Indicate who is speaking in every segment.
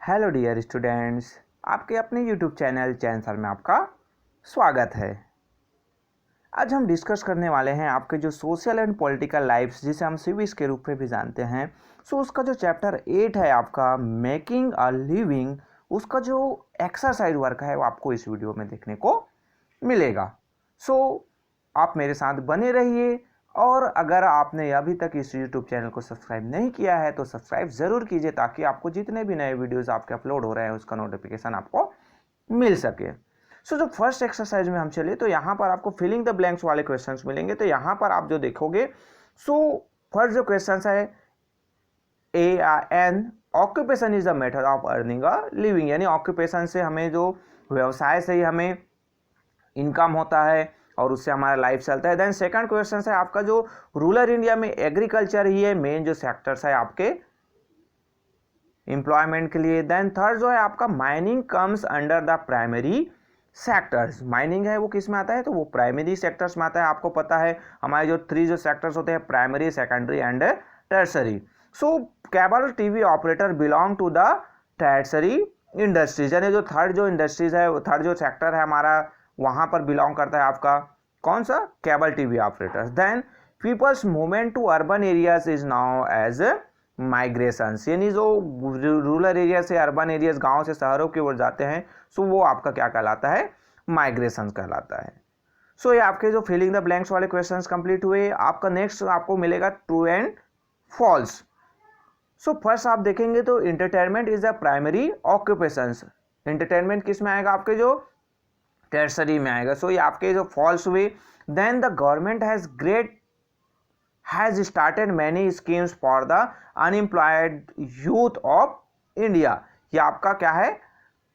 Speaker 1: Hello dear students, आपके अपने YouTube channel चैन sir में आपका स्वागत है। आज हम डिस्कस करने वाले हैं आपके जो सोशल एंड पॉलिटिकल लाइफ्स, जिसे हम सिविक्स के रूप में भी जानते हैं। उसका जो चैप्टर 8 है आपका मेकिंग अ लिविंग, उसका जो एक्सरसाइज वर्क है वो आपको इस वीडियो में देखने को मिलेगा। आप मेरे साथ बने रहिए, और अगर आपने अभी तक इस YouTube चैनल को सब्सक्राइब नहीं किया है तो सब्सक्राइब ज़रूर कीजिए, ताकि आपको जितने भी नए वीडियोस आपके अपलोड हो रहे हैं उसका नोटिफिकेशन आपको मिल सके। जो फर्स्ट एक्सरसाइज में हम चले तो यहाँ पर आपको फिलिंग द ब्लैंक्स वाले क्वेश्चंस मिलेंगे। तो यहाँ पर आप जो देखोगे, फर्स्ट जो क्वेश्चन है N occupation is the method of earning a living, यानी ऑक्यूपेशन से हमें जो व्यवसाय से ही हमें इनकम होता है और उससे हमारा लाइफ चलता है। देन सेकंड क्वेश्चन है आपका जो रूरल इंडिया में एग्रीकल्चर ही है मेन जो सेक्टर्स है आपके एम्प्लॉयमेंट के लिए। देन थर्ड जो है आपका mining comes under the primary sectors. Mining है वो किस में आता है, तो वो प्राइमरी सेक्टर्स में आता है। आपको पता है हमारे जो थ्री जो सेक्टर्स होते हैं, primary, secondary and tertiary. Cable TV operator belong to the tertiary industries, यानी जो थर्ड जो इंडस्ट्रीज है, थर्ड जो सेक्टर है हमारा, वहां पर बिलोंग करता है आपका कौन सा, cable TV operators. Then peoples movement to urban areas is now as migration, यानी जो रूरल एरिया से अर्बन एरियाज, गांव से शहरों की ओर जाते हैं, वो आपका क्या कहलाता है, माइग्रेशन कहलाता है। ये आपके जो फिलिंग द ब्लैंक्स वाले क्वेश्चंस कंप्लीट हुए। आपका नेक्स्ट आपको मिलेगा ट्रू एंड फॉल्स। फर्स्ट आप देखेंगे तो entertainment is the primary occupation. Entertainment किस में आएगा, आपके जो टर्सरी में आएगा। ये आपके जो फॉल्स हुए। Then the government has started many schemes for the unemployed youth of India. ये आपका क्या है,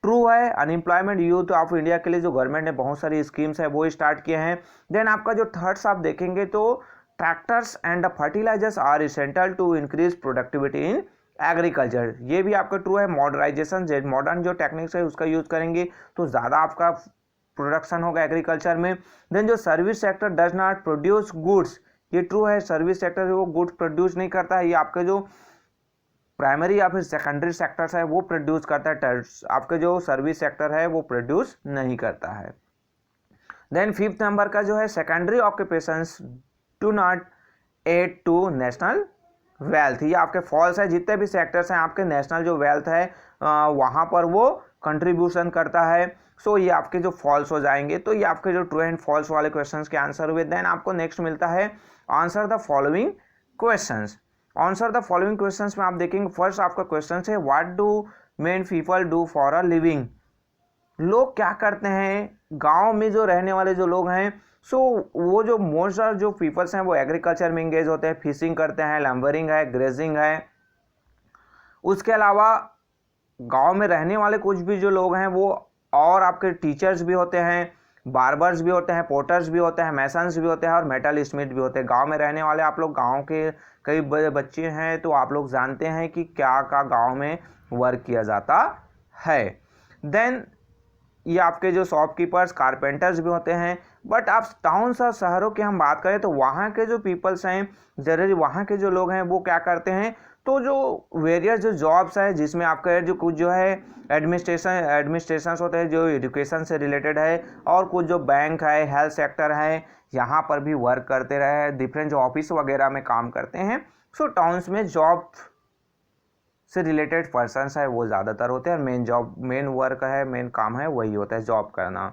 Speaker 1: ट्रू है। अनएम्प्लॉयमेंट यूथ ऑफ इंडिया के लिए जो गवर्नमेंट ने बहुत सारी स्कीम्स है वो स्टार्ट किए हैं। देन आपका जो थर्ड्स आप देखेंगे तो tractors and fertilisers are essential to increase productivity in agriculture. ये भी आपका ट्रू है। मॉडर्नाइजेशन, मॉडर्न जो टेक्निक्स है उसका यूज करेंगे तो ज़्यादा आपका प्रोडक्शन होगा एग्रीकल्चर में। देन जो service sector does not produce goods, ये ट्रू है। सर्विस सेक्टर वो गुड्स प्रोड्यूस नहीं करता है। ये आपके जो प्राइमरी या फिर सेकेंडरी सेक्टर्स है वो प्रोड्यूस करता है। आपके जो सर्विस सेक्टर है वो प्रोड्यूस नहीं करता है। देन फिफ्थ नंबर का जो है secondary occupations do not add to national wealth. ये आपके फॉल्स है। जितने भी सेक्टर्स हैं आपके नेशनल जो वेल्थ है वहाँ पर वो कंट्रीब्यूशन करता है। ये आपके जो फॉल्स हो जाएंगे। तो ये आपके जो ट्रू एंड फॉल्स वाले क्वेश्चंस के आंसर हुए। देन आपको नेक्स्ट मिलता है answer the following questions. Answer the following questions में आप देखेंगे फर्स्ट आपका क्वेश्चन है what do main people do for a living. लोग क्या करते हैं, गांव में जो रहने वाले जो लोग हैं, वो जो मोस्ट ऑफ जो पीपल्स हैं वो एग्रीकल्चर में इंगेज होते हैं, फिशिंग करते हैं, लैम्बरिंग है, ग्रेजिंग है। उसके अलावा गांव में रहने वाले कुछ भी जो लोग हैं वो और आपके टीचर्स भी होते हैं, बार्बर्स भी होते हैं, पोर्टर्स भी होते हैं, मैसन्स भी होते हैं और मेटल स्मिथ भी होते हैं। गांव में रहने वाले आप लोग, गांव के कई बच्चे हैं तो आप लोग जानते हैं कि क्या क्या गांव में वर्क किया जाता है। देन ये आपके जो शॉपकीपर्स, कारपेंटर्स भी होते हैं। बट आप टाउन्स और शहरों की हम बात करें तो वहाँ के जो पीपल्स हैं, जनरली वहाँ के जो लोग हैं वो क्या करते हैं, तो जो वेरियस जो जॉब्स है जिसमें आपका जो कुछ जो है एडमिनिस्ट्रेशन होते हैं जो एजुकेशन से रिलेटेड है, और कुछ जो बैंक है, हेल्थ सेक्टर है, यहाँ पर भी वर्क करते रहे, डिफरेंट जो ऑफिस वगैरह में काम करते हैं। टाउन्स में जॉब से रिलेटेड पर्सन्स है वो ज़्यादातर होते हैं, और मेन वर्क है, मेन काम है वही होता है, जॉब करना।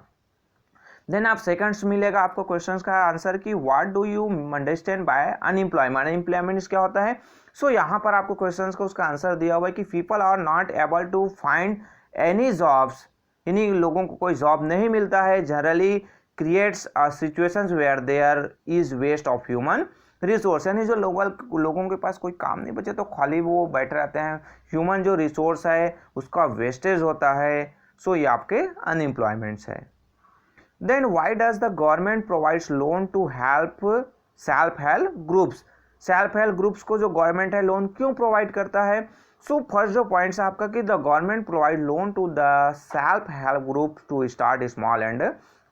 Speaker 1: देन आप सेकंड्स मिलेगा आपको क्वेश्चंस का आंसर कि what do you understand by unemployment. Unemployment क्या होता है। यहाँ पर आपको क्वेश्चंस का उसका आंसर दिया हुआ है कि people are not able to find any jobs, यानी लोगों को कोई जॉब नहीं मिलता है। Generally creates situations where there is waste of human resource, यानी जो लोगों के पास कोई काम नहीं बचे तो खाली वो बैठे रहते हैं, ह्यूमन जो रिसोर्स है उसका वेस्टेज होता है। ये आपके अनएम्प्लॉयमेंट्स है। Then why does the government provides loan to help self help groups. Self help groups को जो गवर्नमेंट है लोन क्यों प्रोवाइड करता है। फर्स्ट जो पॉइंट्स आपका कि the government provide loan to the self help group to start small and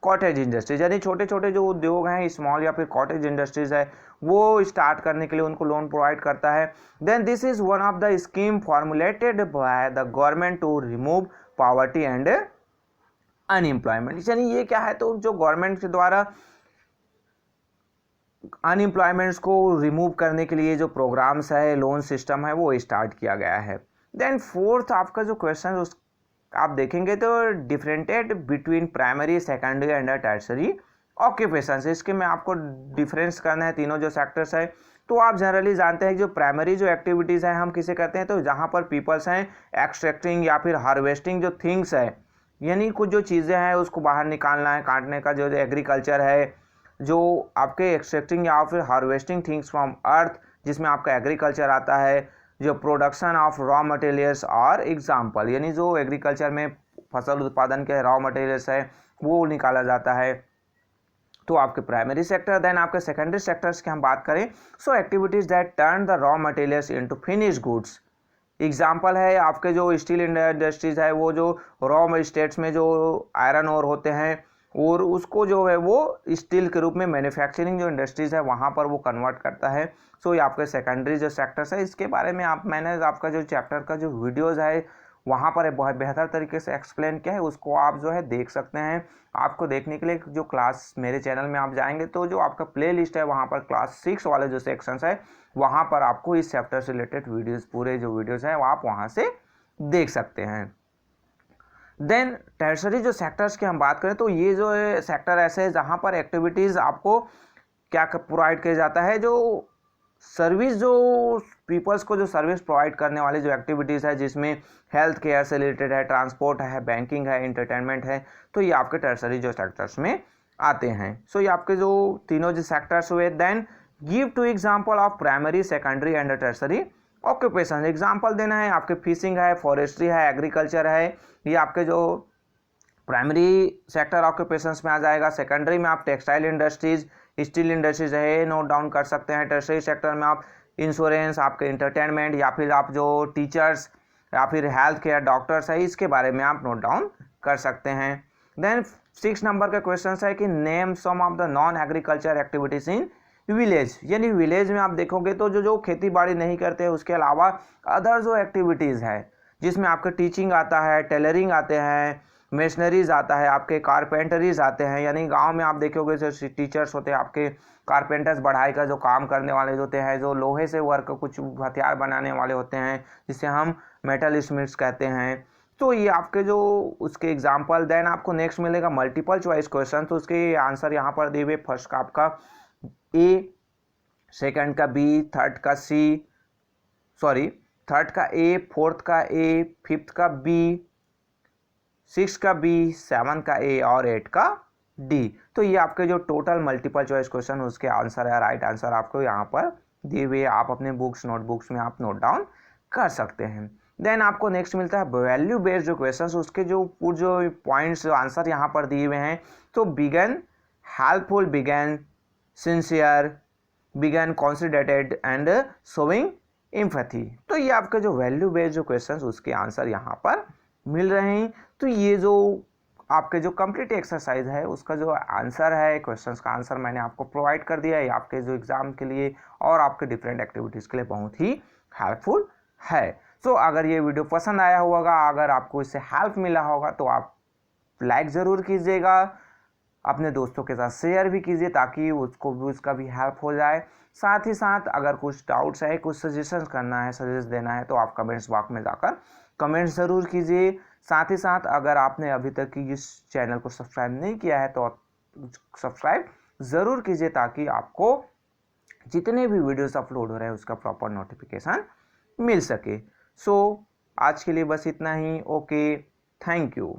Speaker 1: cottage industries, यानी छोटे छोटे जो उद्योग हैं, स्मॉल या फिर कॉटेज इंडस्ट्रीज है, वो स्टार्ट करने के लिए उनको लोन प्रोवाइड करता है। Then this is one of the scheme formulated by the government to remove poverty and unemployment. यानी ये क्या है, तो जो गवर्नमेंट के द्वारा अनएम्प्लॉयमेंट्स को रिमूव करने के लिए जो प्रोग्राम्स है, लोन सिस्टम है, वो स्टार्ट किया गया है। देन फोर्थ आपका जो क्वेश्चन उस आप देखेंगे तो differentiate between primary, secondary and tertiary occupation. इसके में आपको डिफरेंस करना है तीनों जो सेक्टर्स है। तो आप जनरली जानते हैं जो प्राइमरी जो एक्टिविटीज़ हैं हम किसे कहते हैं, तो जहाँ पर पीपल्स हैं एक्सट्रैक्टिंग या फिर हार्वेस्टिंग जो थिंग्स है, यानी कुछ जो चीज़ें हैं उसको बाहर निकालना है, काटने का जो एग्रीकल्चर है, जो आपके एक्सट्रैक्टिंग या फिर हार्वेस्टिंग थिंग्स फ्रॉम अर्थ, जिसमें आपका एग्रीकल्चर आता है, जो प्रोडक्शन ऑफ रॉ मटेरियल्स और एग्जाम्पल, यानी जो एग्रीकल्चर में फसल उत्पादन के रॉ मटेरियल्स है वो निकाला जाता है, तो आपके प्राइमरी सेक्टर। देन आपके सेकेंडरी सेक्टर्स की हम बात करें, so activities that turn the raw materials into finish goods. Example है आपके जो स्टील इंडस्ट्रीज है, वो जो रॉ स्टेट्स में जो आयरन ओर होते हैं और उसको जो है वो स्टील के रूप में मैन्युफैक्चरिंग जो इंडस्ट्रीज है वहाँ पर वो कन्वर्ट करता है। सो ये आपके सेकेंडरी जो सेक्टर्स है, इसके बारे में मैंने आपका जो चैप्टर का जो वीडियोज़ है वहाँ पर बहुत बेहतर तरीके से एक्सप्लेन किया है, उसको आप जो है देख सकते हैं। आपको देखने के लिए जो क्लास मेरे चैनल में आप जाएंगे तो जो आपका प्ले लिस्ट है वहाँ पर क्लास 6 वाले जो सेक्शंस है वहाँ पर आपको इस चैप्टर से रिलेटेड वीडियोज़, पूरे जो वीडियोज़ हैं वो आप वहाँ से देख सकते हैं। देन टर्सरी जो सेक्टर्स की हम बात करें तो ये जो सेक्टर ऐसे है जहाँ पर एक्टिविटीज़ आपको क्या प्रोवाइड किया जाता है, जो सर्विस, जो पीपल्स को जो सर्विस प्रोवाइड करने वाली जो एक्टिविटीज़ है, जिसमें हेल्थ केयर से रिलेटेड है, ट्रांसपोर्ट है, बैंकिंग है, एंटरटेनमेंट है, तो ये आपके टर्सरी जो सेक्टर्स में आते हैं। सो ये आपके जो तीनों जो सेक्टर्स हुए। Then give to example of primary, secondary and tertiary occupation. Example देना है, आपके फिशिंग है, फॉरेस्ट्री है, एग्रीकल्चर है, ये आपके जो प्राइमरी सेक्टर ऑक्यूपेशंस में आ जाएगा। सेकेंडरी में आप टेक्सटाइल इंडस्ट्रीज, स्टील इंडस्ट्रीज है, नोट डाउन कर सकते हैं। टर्सरी सेक्टर में आप इंश्योरेंस, आपके इंटरटेनमेंट या फिर आप जो टीचर्स या फिर हेल्थ केयर डॉक्टर्स है, इसके बारे में आप नोट डाउन कर सकते हैं। देन 6 नंबर का क्वेश्चन है कि name some of the non agriculture activities in village. यानी विलेज में आप देखोगे तो जो खेती बाड़ी नहीं करते हैं उसके अलावा अदर जो एक्टिविटीज़ है, जिसमें आपके टीचिंग आता है, टेलरिंग आते हैं, मशीनरीज आता है, आपके कारपेंटरीज आते हैं। यानी गांव में आप देखोगे जो टीचर्स होते हैं आपके कारपेंटर्स, बढ़ाई का जो काम करने वाले होते हैं, जो लोहे से वर्क कुछ हथियार बनाने वाले होते हैं, जिसे हम मेटल स्मिथ्स कहते हैं। तो ये आपके जो उसके एग्जाम्पल। देन आपको नेक्स्ट मिलेगा मल्टीपल चॉइस क्वेश्चन, तो उसके आंसर यहाँ पर दिए हुए। फर्स्ट का आपका ए, सेकंड का बी, थर्ड का ए, फोर्थ का ए, फिफ्थ का बी, 6 का बी, 7 का ए और 8 का डी। तो ये आपके जो टोटल मल्टीपल चॉइस क्वेश्चन उसके आंसर है। राइट आंसर आपको यहाँ पर दिए हुए, आप अपने नोटबुक्स में आप नोट डाउन कर सकते हैं। देन आपको नेक्स्ट मिलता है वैल्यू बेस्ड जो क्वेश्चन, उसके जो पॉइंट्स जो आंसर यहाँ पर दिए हुए हैं। तो begin helpful, begin sincere, begin कॉन्सिडरेटेड and showing empathy. तो ये आपके जो वैल्यू बेस्ड जो क्वेश्चंस उसके आंसर यहाँ पर मिल रहे हैं। तो ये जो आपके जो कंप्लीट एक्सरसाइज है उसका जो आंसर है, क्वेश्चंस का आंसर मैंने आपको प्रोवाइड कर दिया है। आपके जो एग्जाम के लिए और आपके डिफरेंट एक्टिविटीज़ के लिए बहुत ही हेल्पफुल है। सो अगर ये वीडियो पसंद आया होगा, अगर आपको इससे हेल्प मिला होगा तो आप लाइक ज़रूर कीजिएगा, अपने दोस्तों के साथ शेयर भी कीजिए ताकि उसको भी उसका भी हेल्प हो जाए। साथ ही साथ अगर कुछ डाउट्स है, कुछ सजेशन करना है, सजेस्ट देना है तो आप कमेंट्स बॉक्स में जाकर कमेंट्स ज़रूर कीजिए। साथ ही साथ अगर आपने अभी तक इस चैनल को सब्सक्राइब नहीं किया है तो सब्सक्राइब ज़रूर कीजिए ताकि आपको जितने भी वीडियोस अपलोड हो रहे हैं उसका प्रॉपर नोटिफिकेशन मिल सके। सो आज के लिए बस इतना ही। Okay, thank you.